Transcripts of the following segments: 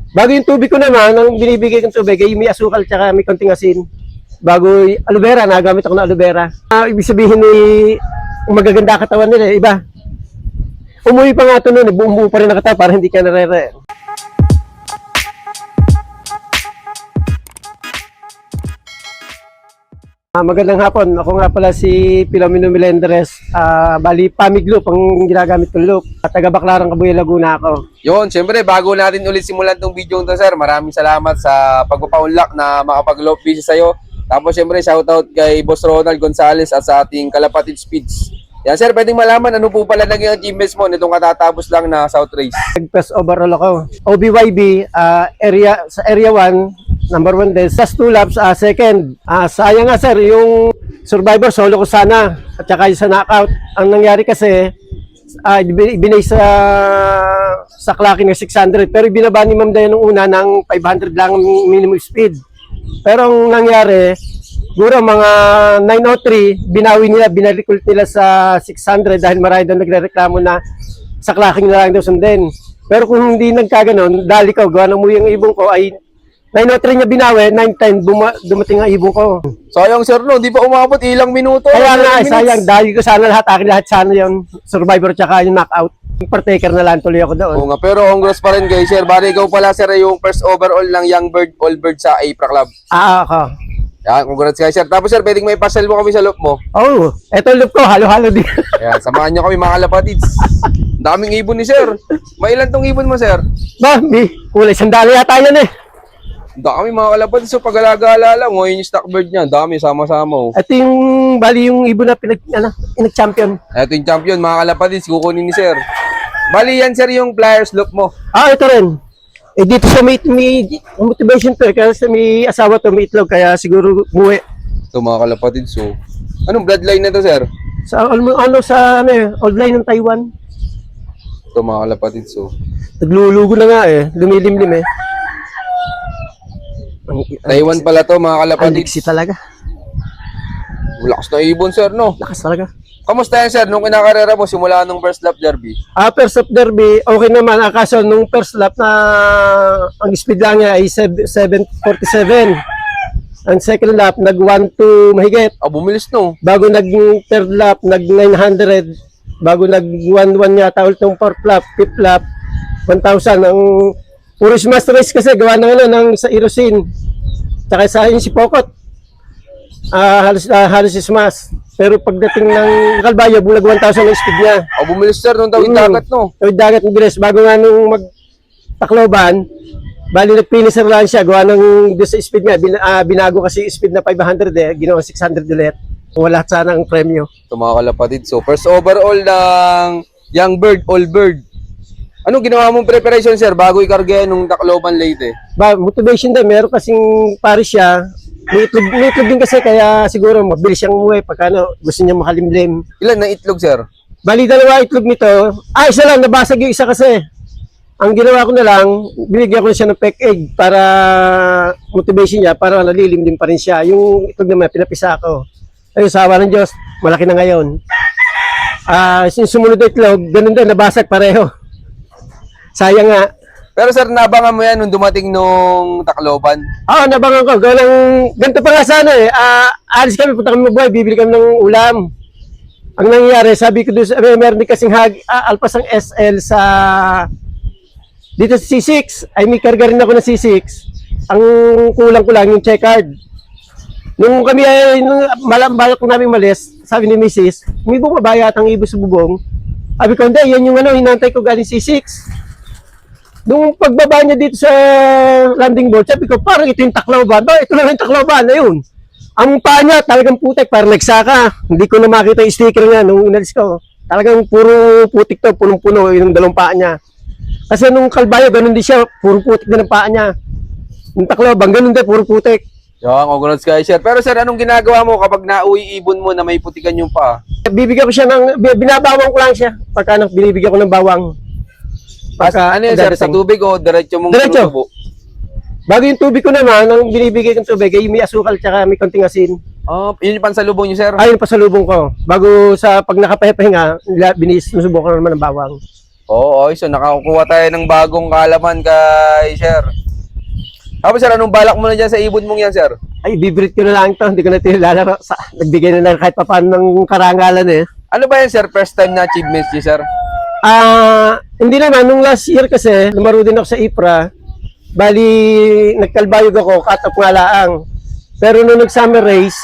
Bago yung tubig ko naman, ang binibigay kong tubig ay may asukal tsaka may konting asin. Bago aloe vera, nagamit ako ng aloe vera. Ibig sabihin magaganda katawan nila, iba. Umuwi pa nga ito noon, buong buo pa rin nakatawa para hindi ka narere. Magandang hapon. Ako nga pala si Filomeno Melendres. Bali, Pamig Loop ang ginagamit kong loop. Taga Baclaran, Cabuya, Laguna ako. Yun, siyempre bago natin ulit simulan tong video to, sir, maraming salamat sa pagpapaunlak na makapag-loop visit sa'yo. Tapos siyempre shoutout kay Boss Ronald Gonzales at sa ating kalapatid Speeds. Yan sir, pwedeng malaman ano po pala naging achievements mo nitong katatapos lang na South Race? Nag-best overall ako. OBYB, sa area 1, number 1 din. Last 2 laps, second. Sayang nga sir, yung survivor solo ko sana. At saka yung sa knockout. Ang nangyari kasi, ibinay sa clocking na 600. Pero ibinaba ni Ma'am Dayan nung una ng 500 lang minimum speed. Pero ang nangyari, siguro mga 903, binawi nila, binalik nila sa 600 dahil marami daw nagre-reklamo na sa clocking na lang daw sundin. Pero kung hindi nagkaganon, dali ko, gawa ng yung ibong ko ay 903 niya binawi, 910 dumating ang ibong ko. Sayang sir, no, di pa umabot ilang minuto. Kaya nga, sayang, dali ko sana akin lahat sana yung survivor tsaka yung knockout. Yung partaker na lang tuloy ako doon. Oo nga, pero congrats pa rin kay sir. Bari ikaw pala sir yung first overall ng Young Bird, All Bird sa APRA Club. Ako. Yan, congrats kay sir. Tapos sir, pwedeng may pasal mo kami sa loop mo. Oh, eto loop ko, halo-halo din. Yan, samahan nyo kami mga kalapatids. Daming ibon ni sir. Mailan tong ibon mo sir? Kulay sandali yata yan eh. Dami mga kalapatids. So pag-alagala lang, ngayon yung stock bird niya. Dami, sama-sama. Oh. Ito yung, bali yung ibon na pinag-champion. Ito yung champion, mga kalapatids. Kukunin ni sir. Bali yan sir yung flyers look mo. Ito rin. Dito sa may motivation to kasi may asawa to, may itlog, kaya siguro muwi. Ito mga kalapatids. So, anong bloodline na to sir? Sa online ng Taiwan. Ito mga kalapatids. So, Naglulugo na nga eh, lumilimlim eh. Taiwan pala to mga Ang kalapatids. liksi talaga. Lakas na ibon sir no? Lakas talaga. Kamusta yan sir nung kinakarera mo simula nung first lap derby? First lap derby, okay naman. Kaso nung first lap na ang speed lang niya ay 747. Ang second lap, nag-1-2 mahigit. Bumilis no? Bago nag-third lap, nag-900. Bago nag-1-1 yata ulit ng fourth lap, fifth lap, 1,000. Ang puro smash race kasi gawa ng sa Irosin. Tsaka sa akin si Pokot. Halos smash. Pero pagdating ng Calvayo, bulag 1,000 ang speed niya. Bumilis sir nung tawid dagat no? Tawid dagat ng bilis. Bago nga nung mag-Tacloban, bali nag-finisher lang siya. Gawa ng sa speed niya. Binago kasi speed na 500 eh. Ginawa 600 ulit. Wala sana ang premyo. Ito mga kalapatid. So first overall ng Young Bird, All Bird. Anong ginawa mong preparation sir bago ikarga nung Tacloban late eh? Motivation din. Meron kasing paris siya. May itlog din kasi kaya siguro mabilis siyang umuwi pagka gusto niya makalimlim. Ilan na itlog sir? Bali, 2 itlog nito. Isa lang, nabasag yung isa kasi. Ang ginawa ko na lang, binigyan ko na siya ng peck egg para motivation niya, para nalilimlim pa rin siya. Yung itlog naman, pinapisa ko. Ayun, sa awa ng Diyos, malaki na ngayon. Yung sumunod na itlog, ganun din, nabasag pareho. Sayang nga. Pero sir, nabangan mo yan nung dumating nung Tacloban? Nabangan ko. Ganito pa nga sana eh. Alis kami, punta kami mabuhay, bibili kami ng ulam. Ang nangyayari, sabi ko doon, meron din kasing alpas ang SL sa dito sa C6. Ay may karga rin ako ng C6. Ang kulang ko lang yung check card. Nung kami ay, balak ko namin malis, sabi ni Mrs., may bumabay at ang ibos sa bubong. Sabi ko, hindi, yan yung hinantay ko galing C6. Nung pagbaba niya dito sa landing board, sabi ko, parang ito yung Tacloban. Ito lang yung Tacloban, ayun. Ang paa niya, talagang putik, parang nagsaka. Hindi ko na makita yung sticker niya nung inalis ko. Talagang puro putik to, punong-puno yung dalawang paa niya. Kasi nung Calvayo, ganun din siya, puro putik na ng paa niya. Yung Tacloban, ganun din, puro putik. Yan, congrats kay sir. Pero sir, anong ginagawa mo kapag nauwi ibon mo na may putikan yung paa? Bibigyan ko siya binabawang ko lang siya. Pagka binibigyan ko ng bawang. Ano yun sir, sa tubig o diretso mong diretso. tinutubo? Bago yung tubig ko naman, ang binibigay kong tubig ay may asukal tsaka may konting asin. Yun yung pansalubong niyo sir? Ayun pa sa lubong ko. Bago sa pag nakapahinga, sinusubukan naman ng bawang. Oo, so nakakuha tayo ng bagong kalaman kay sir. Tapos sir, anong balak mo na dyan sa ibon mong yan, sir? Ay, bibrit ko na lang to. Hindi ko na tilalaro. Nagbigay na lang kahit papaano ng karangalan eh. Ano ba yan, sir? First time na achievements niyo, sir? Hindi naman. Nung last year kasi, lumaro din ako sa IPRA. Bali, nagkalbayog ako, cut-off nga laang. Pero nung nag-summer race,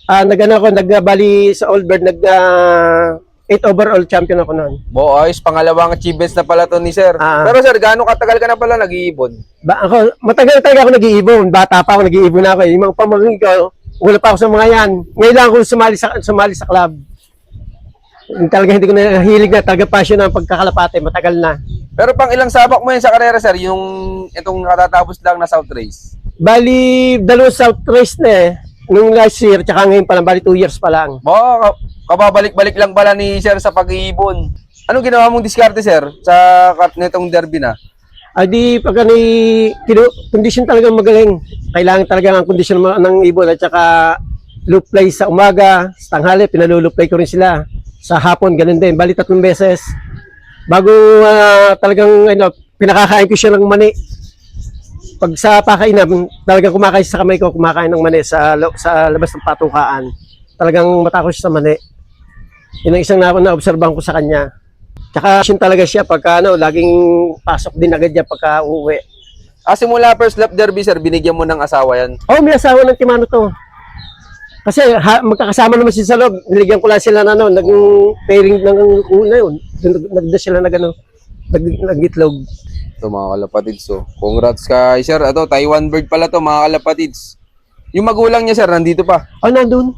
bali sa Old Bird, 8 overall champion ako noon. Ayos, pangalawang achievements na pala to ni sir. Pero sir, gaano katagal ka na pala nag-iibon? Matagal talaga ako nag-iibon. Bata pa ako, nag-iibon ako. Yung mga pamangkin ko, wala pa ako sa mga yan. Ngayon lang ako sumali sa club. Talaga hindi ko na hilig na, talaga passion na pagkakalapate, matagal na. Pero pang ilang sabak mo yan sa karera, sir, yung itong nakatatapos lang na South Race? Bali, 2 South Race na eh. Nung last year, tsaka ngayon pa lang, bali 2 years pa lang. Kababalik-balik lang pala ni sir sa pag-iibon. Anong ginawa mong diskarte, sir, sa nitong derby na? Pagka condition talaga magaling. Kailangan talaga ang condition ng ibon at saka loop play sa umaga, sa tanghali, pinalulup play ko rin sila. Sa hapon, ganun din. Bali 3 beses. Bago talagang pinakakain ko siya ng mani. Pag sa pakainan, talagang kumakain sa kamay ko, kumakain ng mani sa labas ng patukaan. Talagang matakot siya sa mani. Yun ang isang na-obserbahan ko sa kanya. Tsaka yun talaga siya pagka laging pasok din agad niya pagka uuwi. Simula first lap derby, sir, binigyan mo ng asawa yan? May asawa ng Timano to. Kasi magkakasama naman sila sa loob. Niligyan ko lang sila na pairing ng una yun. Nagda sila nag-itlog. Ito mga kalapatids. So, congrats kay sir. Ito, Taiwan bird pala to mga kalapatids. Yung magulang niya, sir, nandito pa? Nandun.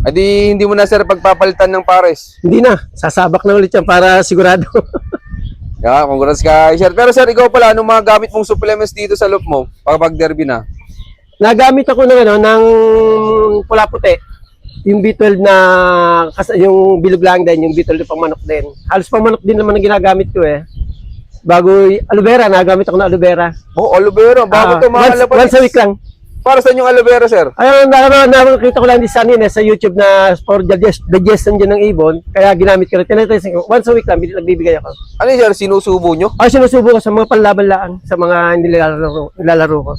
Hindi mo na, sir, pagpapalitan ng pares? Hindi na. Sasabak na ulit yan para sigurado. Congrats kay sir. Pero sir, ikaw pala, anong mga gamit mong supplements dito sa loop mo pag derby na? Nagamit ako ng pula-puti. Yung B12 na, yung bilog lang din, yung B12 na pang manok din. Halos pang manok din naman ang ginagamit ko eh. Bago, aloe vera, nagamit ako ng aloe vera. Aloe vera. Bago to mga kalapatids. Once a week lang. Para saan yung aloe vera, sir? Nakakita ko lang din sa YouTube na for digestion dyan ng ibon. Kaya ginamit ko rin. Tinatesting ko. Once a week lang, nagbibigay ako. Ano yun, sir? Sinusubo nyo? Sinusubo ko sa mga panlaban lang. Sa mga nilalaro ko.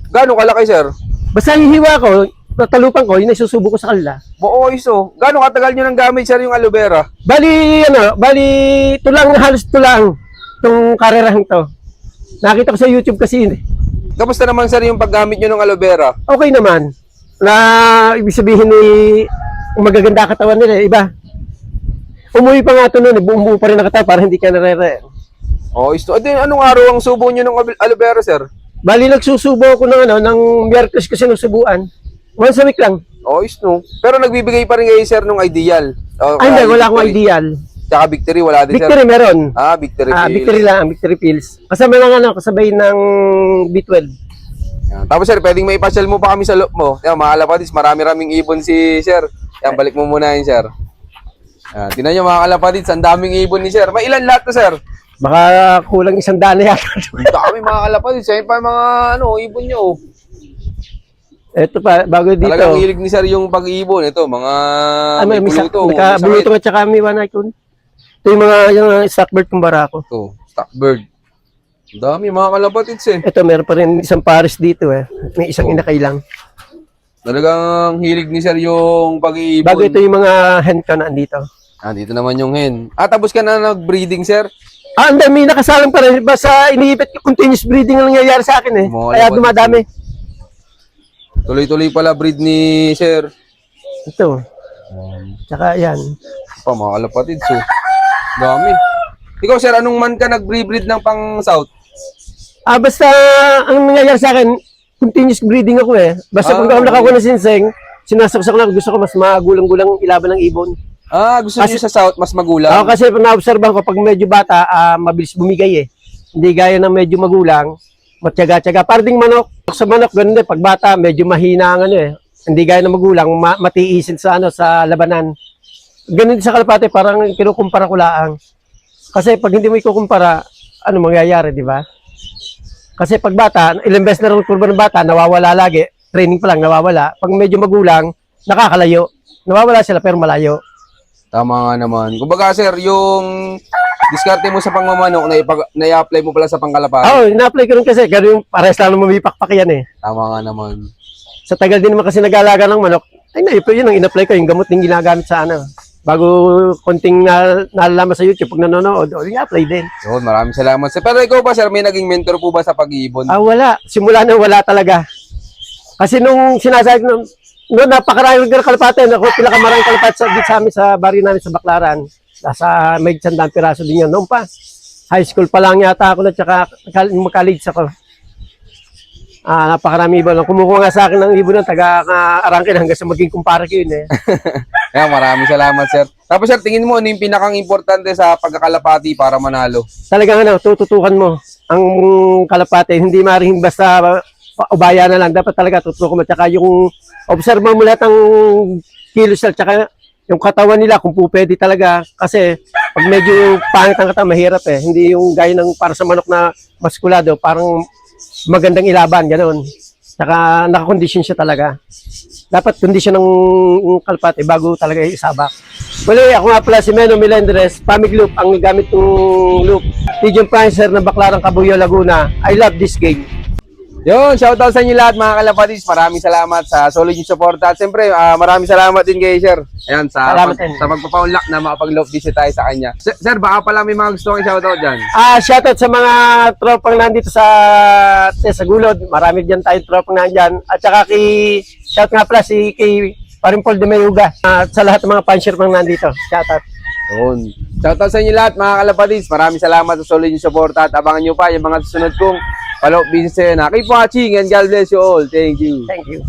Gano'ng kalaki, sir? Basta hihiwa ko, talupan ko, yun ay susubo ko sa kanila. Gano'ng katagal nyo nang gamit, sir, yung aloe vera? Bali, halos tulang. Itong karerahan to. Nakita ko sa YouTube kasi yun eh. Kamusta naman, sir, yung paggamit nyo ng aloe vera? Okay naman. Ibig sabihin magaganda katawan nila, iba. Umuwi pa nga ito noon, buong buo pa rin nakatawa para hindi ka narere. Anong araw ang subo nyo ng aloe vera, sir? Bali, nagsusubo ako ng Miyerkules kasi nung subuan. Once a week lang. Pero nagbibigay pa rin kayo, sir, nung ideal? Hindi, wala akong ideal. Tsaka victory, wala din, victory, sir? Meron. Victory pills. Victory lang, victory pills. Kasama lang kasabay ng B12. Yan. Tapos, sir, pwedeng may ipasyal mo pa kami sa loob mo. Yan, mga kalapatids, marami-raming ibon si sir. Yan, balik mo muna yun, sir. Yan, tingnan nyo mga kalapatids, ang daming ibon ni sir. May ilan lahat to, sir? Baka kulang 100 na yata. Ang dami mga kalapatids. Yan pa yung mga ibon nyo. Ito pa, bago dito. Talagang hilig ni sir yung pag-iibon. Ito, mga may bulutong. Bulutong at saka may wanakon. Ito yung mga stockbird kong barako. Ito, stockbird. Ang dami mga kalapatids eh. Ito, meron pa rin isang pares dito eh. May isang inakay lang. Talagang hilig ni sir yung pag-iibon. Bago ito yung mga hen ko na andito. Dito naman yung hen. Tapos ka na nag-breeding, sir? Ang dami nakasalang pa rin. Basta iniipit ko, continuous breeding ang nangyayari sa akin eh. Kaya dumadami. Tuloy-tuloy pala breed ni sir. Ito. Tsaka yan. Mga kalapatids oh. Dami. Ikaw, sir, anong man ka nag-breed ng pang south? Basta ang nangyayari sa akin, continuous breeding ako eh. Basta pag ako nakakuha ng sinseng, sinasaksak na gusto ko mas magulang-gulang ilaban ng ibon. Gusto niyo sa south mas magulang? Kasi na-observe ko pag medyo bata, mabilis bumigay eh. Hindi gaya ng medyo magulang, matyaga-tyaga. Parang ding manok. Sa manok, ganun din. Pag bata, medyo mahina ang Hindi gaya ng magulang, matiisin sa labanan. Ganun din sa kalapate, parang kinukumpara ko laang. Kasi pag hindi mo ikukumpara, ano mangyayari, di ba? Kasi pag bata, ilang beses na rin kurba ng bata, nawawala lagi. Training pa lang, nawawala. Pag medyo magulang, nakakalayo. Nawawala sila pero malayo. Tama nga naman. Kumbaga, sir, yung diskarte mo sa pangmamanok na i-apply mo pala sa pangkalapati. Oo, ina-apply ko rin kasi. Ganun yung pares lang naman may pakpak yan eh. Tama nga naman. Sa tagal din naman kasi nag-alaga ng manok, ay na, yun ang in-apply ko, yung gamot yung ginagamit sa ano. Bago konting nalalaman sa YouTube, pag nanonood, i-apply din. Yun, maraming salamat sir. Pero ikaw ba sir, may naging mentor po ba sa pag-iibon? Wala. Simula na wala talaga. Kasi nung sinasabi ko, noon napakaraming kalapate. Ako pinakamaraming kalapate sa amin sa baryo namin sa Baclaran. Nasa may 100 piraso din yan. Noon pa. High school pa lang yata ako na tsaka mag-college ako. Napakarami ibon. Kumukuha nga sa akin ng ibon ng taga-arangkin hanggang sa maging kumpara ko yun eh. Kaya maraming salamat sir. Tapos sir, tingin mo ano yung pinakang importante sa pagkakalapati para manalo? Talagang tututukan mo ang kalapate. Hindi maaaring basta ubaya na lang. Dapat talaga tututukan mo. Tsaka yung observe mo lahat ng kilos at tsaka yung katawan nila kung pwede talaga. Kasi pag medyo pangit ang katawan, mahirap eh. Hindi yung gaya ng para sa manok na maskulado, parang magandang ilaban, ganoon. Tsaka nakakondisyon siya talaga. Dapat kondisyon ng kalapate bago talaga isabak. Muli, ako nga pala si Meno Melendres, Pamig Loop, ang gamit kong loop. Pigeon Prancer ng Baclaran, Cabuyao, Laguna. I love this game. Yun, shoutout sa inyo lahat mga kalapatis. Maraming salamat sa solid yung support. At siyempre, maraming salamat din kay Sir. Ayan, sa pagpapaunlak na makapag-love visit tayo sa kanya. Sir, baka pala may mga gusto kong shoutout dyan. Shoutout sa mga tropang nandito sa Gulod. Marami dyan tayong tropang nandyan. At saka shout nga pala kay Parimpol de Mayuga. At sa lahat ng mga puncher pang nandito. Shoutout. Yun. Shoutout sa inyo lahat mga kalapatis. Maraming salamat sa solid yung support. At abangan nyo pa yung mga susunod kong follow-up business na. Keep watching and God bless you all. Thank you. Thank you.